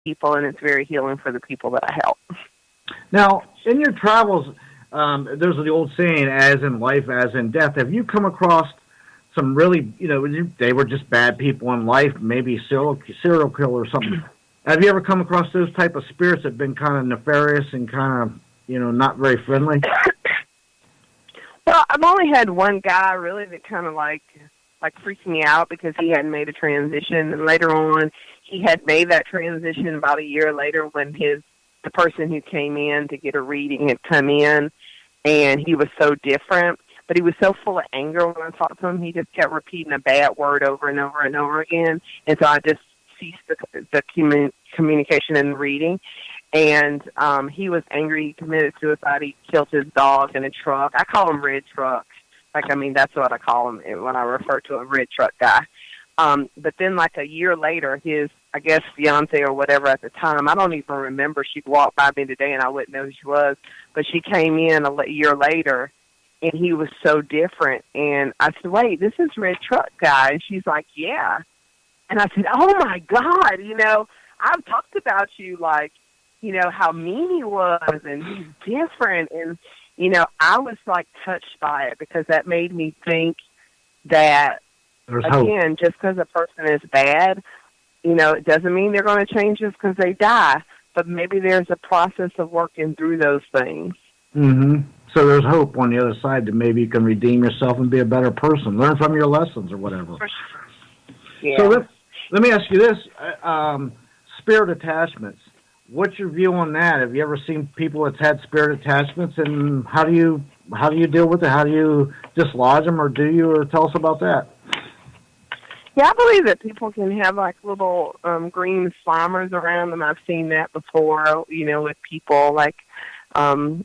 people, and it's very healing for the people that I help. Now, in your travels, there's the old saying, as in life, as in death. Have you come across some really, they were just bad people in life, maybe serial killer or something? Have you ever come across those type of spirits that have been kind of nefarious and kind of, not very friendly? Well, I've only had one guy really that kind of like freaked me out because he hadn't made a transition, and later on he had made that transition about a year later when the person who came in to get a reading had come in, and he was so different, but he was so full of anger when I talked to him. He just kept repeating a bad word over and over and over again, and so I just ceased the communication and the reading. And he was angry. He committed suicide. He killed his dog in a truck. I call him Red Truck. That's what I call him when I refer to a red truck guy. But then, like a year later, his, I guess, fiance or whatever at the time, I don't even remember. She'd walk by me today, and I wouldn't know who she was. But she came in a year later, and he was so different. And I said, wait, this is Red Truck guy. And she's like, yeah. And I said, oh, my God, I've talked about you, how mean he was, and he's different. And, I was, touched by it because that made me think that, again, just because a person is bad, it doesn't mean they're going to change just because they die. But maybe there's a process of working through those things. Mm-hmm. So there's hope on the other side that maybe you can redeem yourself and be a better person. Learn from your lessons or whatever. For sure. Yeah. So let me ask you this. Spirit attachments. What's your view on that? Have you ever seen people that's had spirit attachments, and how do you deal with it? How do you dislodge them, or do you? Or tell us about that. Yeah, I believe that people can have little green slimers around them. I've seen that before, with people.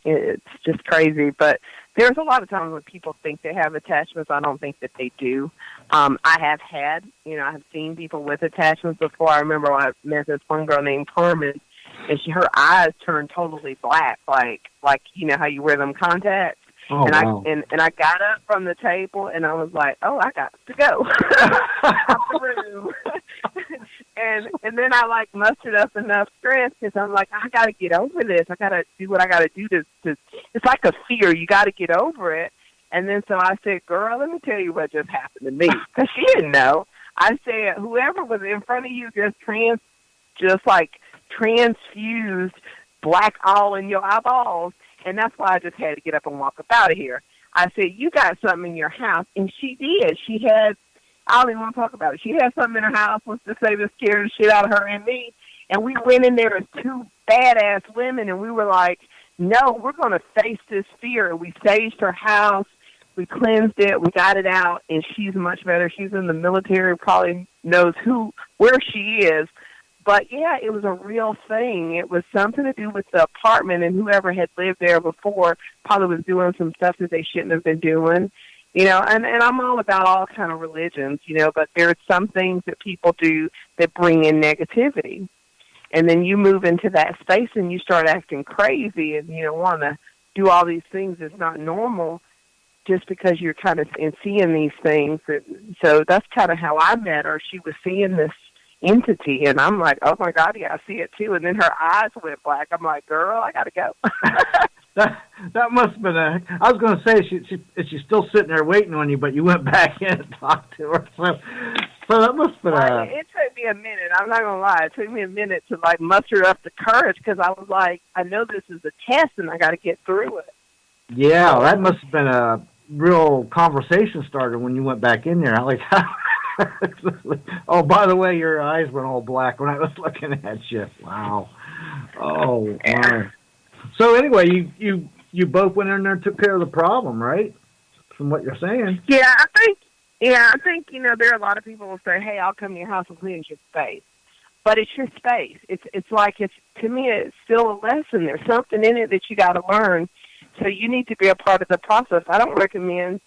It's just crazy. But there's a lot of times when people think they have attachments. I don't think that they do. I have seen people with attachments before. I remember when I met this one girl named Carmen, and her eyes turned totally black, like how you wear them contacts. Oh, wow. I got up from the table, and I was like, oh, I got to go out the room. and then I mustered up enough strength because I'm like, I got to get over this. I got to do what I got to do to. It's like a fear. You got to get over it. And then so I said, girl, let me tell you what just happened to me, because she didn't know. I said, whoever was in front of you just transfused black all in your eyeballs. And that's why I just had to get up and walk up out of here. I said, you got something in your house. And she did. She had, I don't even want to talk about it. She had something in her house, let's just say, that scared the shit out of her and me. And we went in there as two badass women, and we were like, no, we're going to face this fear. We saged her house. We cleansed it. We got it out. And she's much better. She's in the military, probably knows where she is. But, yeah, it was a real thing. It was something to do with the apartment, and whoever had lived there before probably was doing some stuff that they shouldn't have been doing. And I'm all about all kind of religions, but there are some things that people do that bring in negativity. And then you move into that space and you start acting crazy and, want to do all these things that's not normal just because you're kind of seeing these things. So that's kind of how I met her. She was seeing this entity, and I'm like, oh my God, yeah, I see it too. And then her eyes went black. I'm like, girl, I gotta go. that must have been I was going to say she's still sitting there waiting on you, but you went back in and talked to her. So that must have been it took me a minute. I'm not gonna lie, it took me a minute to muster up the courage, because I was like, I know this is a test and I got to get through it. Yeah, that must have been a real conversation starter when you went back in there. Like, oh, by the way, your eyes went all black when I was looking at you. Wow. Oh, my. So anyway, you both went in there and took care of the problem, right? From what you're saying. Yeah, I think there are a lot of people who say, hey, I'll come to your house and clean your space. But it's your space. To me, it's still a lesson. There's something in it that you got to learn. So you need to be a part of the process. I don't recommend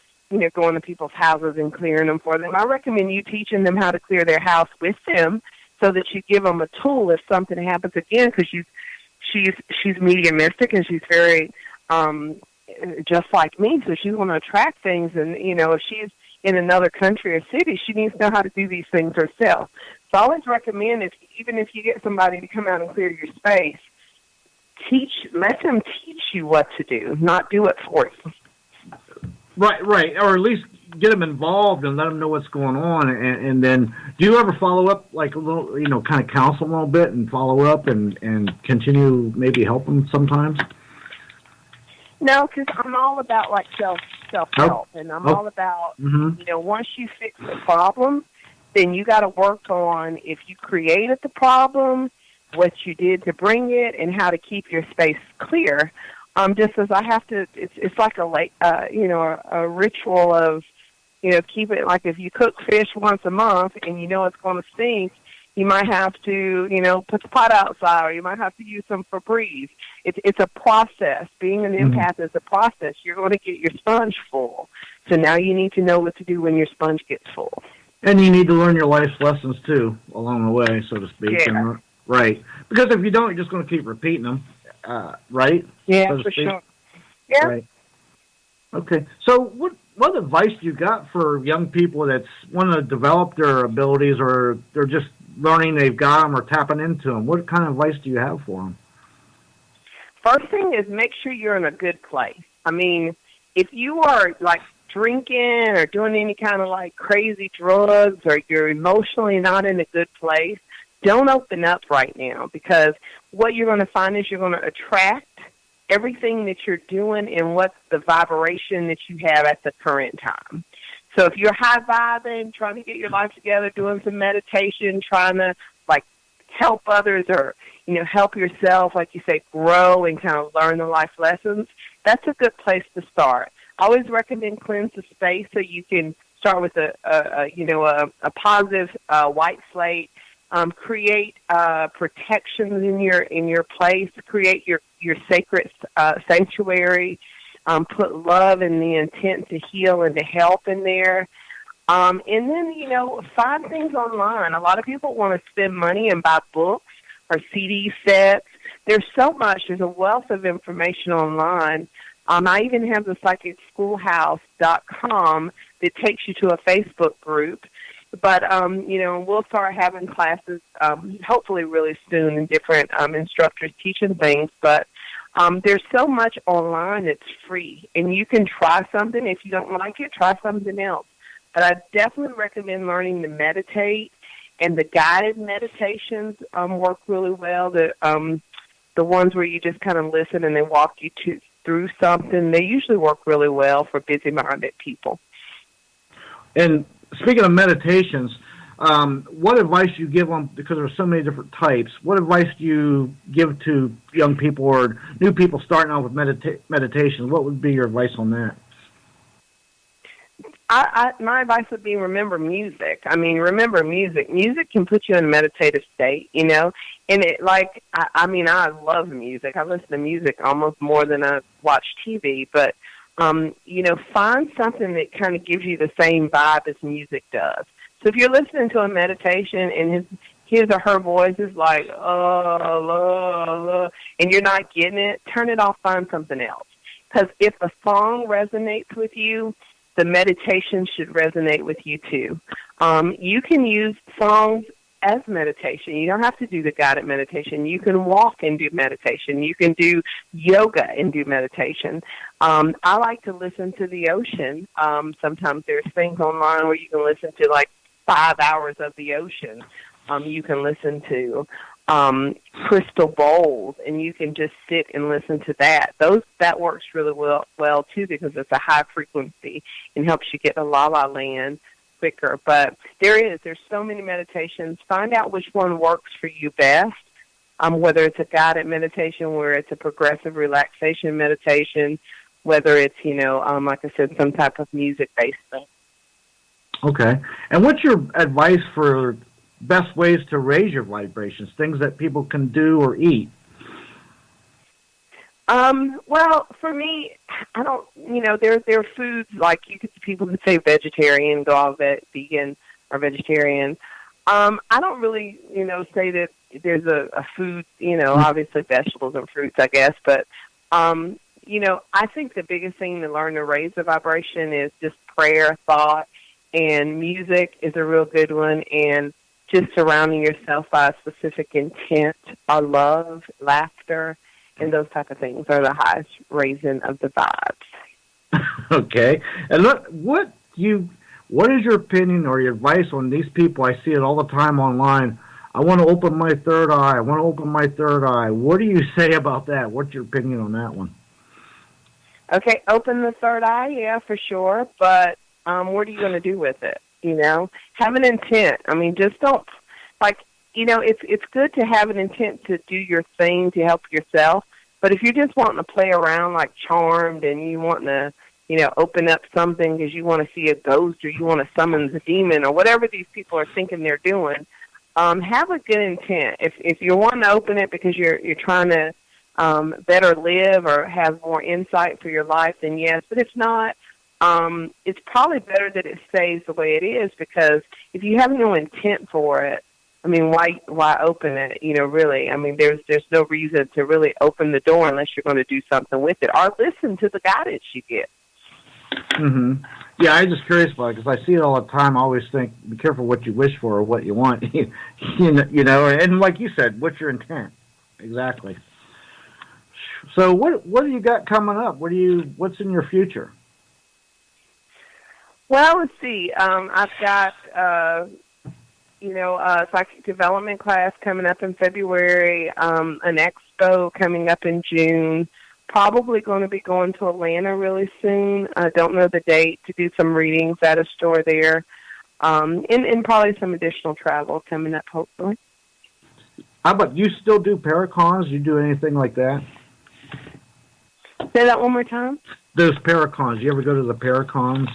going to people's houses and clearing them for them. I recommend you teaching them how to clear their house with them, so that you give them a tool if something happens again, because she's mediumistic, and she's very just like me, so she's going to attract things. And if she's in another country or city, she needs to know how to do these things herself. So I always recommend, even if you get somebody to come out and clear your space, let them teach you what to do, not do it for you. Right, or at least get them involved and let them know what's going on, and then do you ever follow up, like a little, kind of counsel them a little bit and follow up and continue, maybe help them sometimes? No, because I'm all about like self-help, and I'm all about, once you fix the problem, then you got to work on if you created the problem, what you did to bring it, and how to keep your space clear. Just as I have to, it's like a ritual of, keep it like if you cook fish once a month and it's going to stink, you might have to, put the pot outside, or you might have to use some Febreze. It's a process. Being an empath is a process. You're going to get your sponge full. So now you need to know what to do when your sponge gets full. And you need to learn your life's lessons, too, along the way, so to speak. Yeah. Right. Because if you don't, you're just going to keep repeating them, right? Yeah, so for sure. Yeah. Right. Okay. So what advice do you got for young people that want to develop their abilities, or they're just learning they've got them or tapping into them? What kind of advice do you have for them? First thing is make sure you're in a good place. I mean, if you are like drinking or doing any kind of like crazy drugs, or you're emotionally not in a good place, don't open up right now, because what you're going to find is you're going to attract everything that you're doing and what's the vibration that you have at the current time. So if you're high vibing, trying to get your life together, doing some meditation, trying to like help others, or help yourself, like you say, grow and kind of learn the life lessons, that's a good place to start. I always recommend cleanse the space, so you can start with a positive white slate. Create protections in your place. Create your sacred sanctuary. Put love and the intent to heal and to help in there. And then, find things online. A lot of people want to spend money and buy books or CD sets. There's so much. There's a wealth of information online. I even have the psychicschoolhouse.com that takes you to a Facebook group. But, we'll start having classes hopefully really soon, and different instructors teaching things. But there's so much online that's free, and you can try something. If you don't like it, try something else. But I definitely recommend learning to meditate, and the guided meditations work really well. The ones where you just kind of listen and they walk you through something, they usually work really well for busy-minded people. And speaking of meditations, what advice do you give them, because there are so many different types, what advice do you give to young people or new people starting out with meditation? What would be your advice on that? My advice would be remember music. I mean, remember music. Music can put you in a meditative state, and it I love music. I listen to music almost more than I watch TV, but find something that kind of gives you the same vibe as music does. So if you're listening to a meditation and his or her voice is like, and you're not getting it, turn it off, find something else. Because if a song resonates with you, the meditation should resonate with you too. You can use songs as meditation. You don't have to do the guided meditation. You can walk and do meditation. You can do yoga and do meditation. I like to listen to the ocean. Sometimes there's things online where you can listen to like 5 hours of the ocean. You can listen to crystal bowls, and you can just sit and listen to that. That works really well too, because it's a high frequency and helps you get to la-la land quicker. But there's so many meditations. Find out which one works for you best, whether it's a guided meditation, where it's a progressive relaxation meditation, whether it's, like I said, some type of music-based thing. Okay. And what's your advice for best ways to raise your vibrations, things that people can do or eat? Well, for me, I don't, there are foods like people could say vegetarian, go all vegan or vegetarian. I don't really, say that there's a food, obviously vegetables and fruits, I guess, but, I think the biggest thing to learn to raise the vibration is just prayer, thought, and music is a real good one. And just surrounding yourself by a specific intent or love, laughter, and those type of things are the highest raising of the vibes. Okay. And look, what is your opinion or your advice on these people? I see it all the time online. I want to open my third eye. I want to open my third eye. What do you say about that? What's your opinion on that one? Okay, open the third eye, yeah, for sure. But what are you going to do with it? You know, have an intent. I mean, just don't, like, you know, it's good to have an intent to do your thing to help yourself. But if you're just wanting to play around like Charmed and you want to, you know, open up something because you want to see a ghost or you want to summon the demon or whatever these people are thinking they're doing, have a good intent. If you want to open it because you're trying to better live or have more insight for your life, then yes. But if not, it's probably better that it stays the way it is, because if you have no intent for it, I mean, why open it? You know, really. I mean, there's no reason to really open the door unless you're going to do something with it or listen to the guidance you get. Mm-hmm. Yeah, I'm just curious about it because I see it all the time. I always think, be careful what you wish for or what you want. you know, and like you said, what's your intent? Exactly. So what do you got coming up? What's in your future? Well, let's see. I've got psychic development class coming up in February, an expo coming up in June. Probably going to be going to Atlanta really soon. I don't know the date, to do some readings at a store there, and probably some additional travel coming up, hopefully. How about, you still do Paracons? You do anything like that? Say that one more time. Those Paracons. You ever go to the Paracons,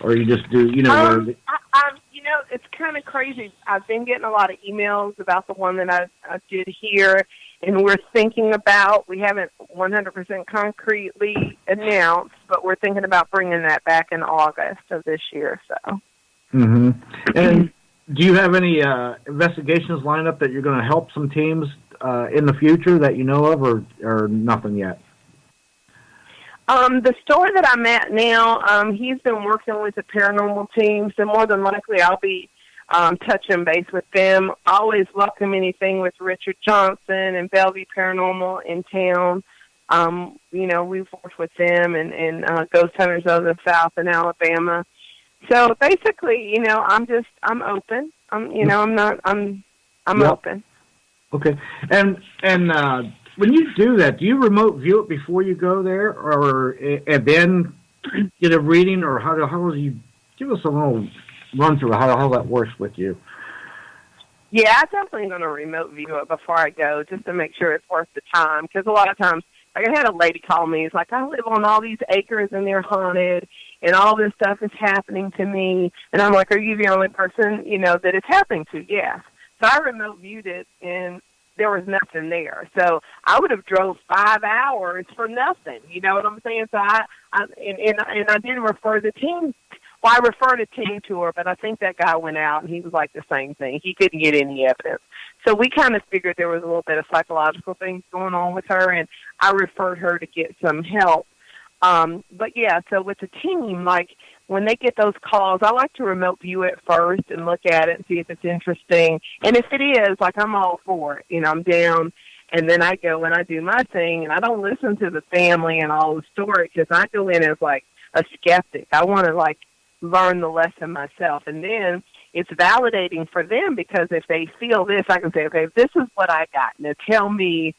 or you just do? It's kind of crazy. I've been getting a lot of emails about the one that I did here, and we're thinking about. We haven't 100% concretely announced, but we're thinking about bringing that back in August of this year. So. Mm-hmm. And do you have any investigations lined up that you're going to help some teams in the future that you know of, or nothing yet? The store that I'm at now, he's been working with the paranormal team, so more than likely I'll be touching base with them. I always welcome anything with Richard Johnson and Bellevue Paranormal in town. We've worked with them and Ghost Hunters of the South in Alabama. So basically, I'm open. I'm open. Okay. And when you do that, do you remote view it before you go there, and then get a reading, or how do you give us a little run through how that works with you? Yeah, I'm definitely going to remote view it before I go, just to make sure it's worth the time. Because a lot of times, like I had a lady call me, it's like, I live on all these acres and they're haunted, and all this stuff is happening to me. And I'm like, are you the only person, that it's happening to? Yeah. So I remote viewed it, and there was nothing there. So I would have drove 5 hours for nothing. You know what I'm saying? So I didn't refer the team. Well, I referred a team to her, but I think that guy went out and he was like the same thing. He couldn't get any evidence. So we kind of figured there was a little bit of psychological things going on with her, and I referred her to get some help. But yeah, so with the team, like when they get those calls, I like to remote view it first and look at it and see if it's interesting. And if it is, like, I'm all for it. I'm down. And then I go and I do my thing, and I don't listen to the family and all the story, because I go in as like a skeptic. I want to like learn the lesson myself. And then it's validating for them, because if they feel this, I can say, okay, this is what I got. Now tell me,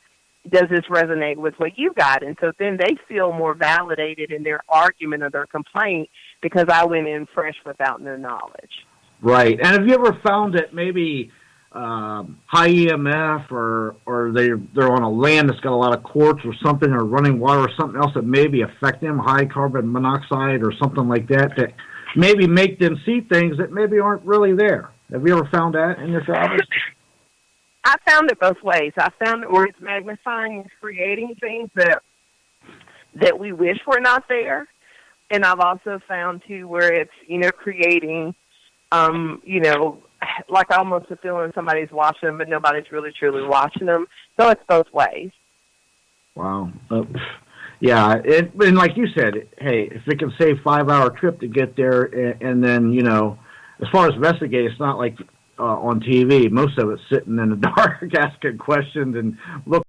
does this resonate with what you got? And so then they feel more validated in their argument or their complaint, because I went in fresh without no knowledge. Right. And have you ever found that maybe high EMF or they're on a land that's got a lot of quartz or something, or running water or something else that maybe affect them, high carbon monoxide or something like that maybe make them see things that maybe aren't really there? Have you ever found that in your travels? I found it both ways. I found it where it's magnifying and creating things that we wish were not there. And I've also found, too, where it's, creating, like almost a feeling somebody's watching them, but nobody's really truly watching them. So it's both ways. Wow. Yeah, and like you said, hey, if it can save 5-hour trip to get there, and then, as far as investigating, it's not like on TV. Most of it sitting in the dark, asking questions and looking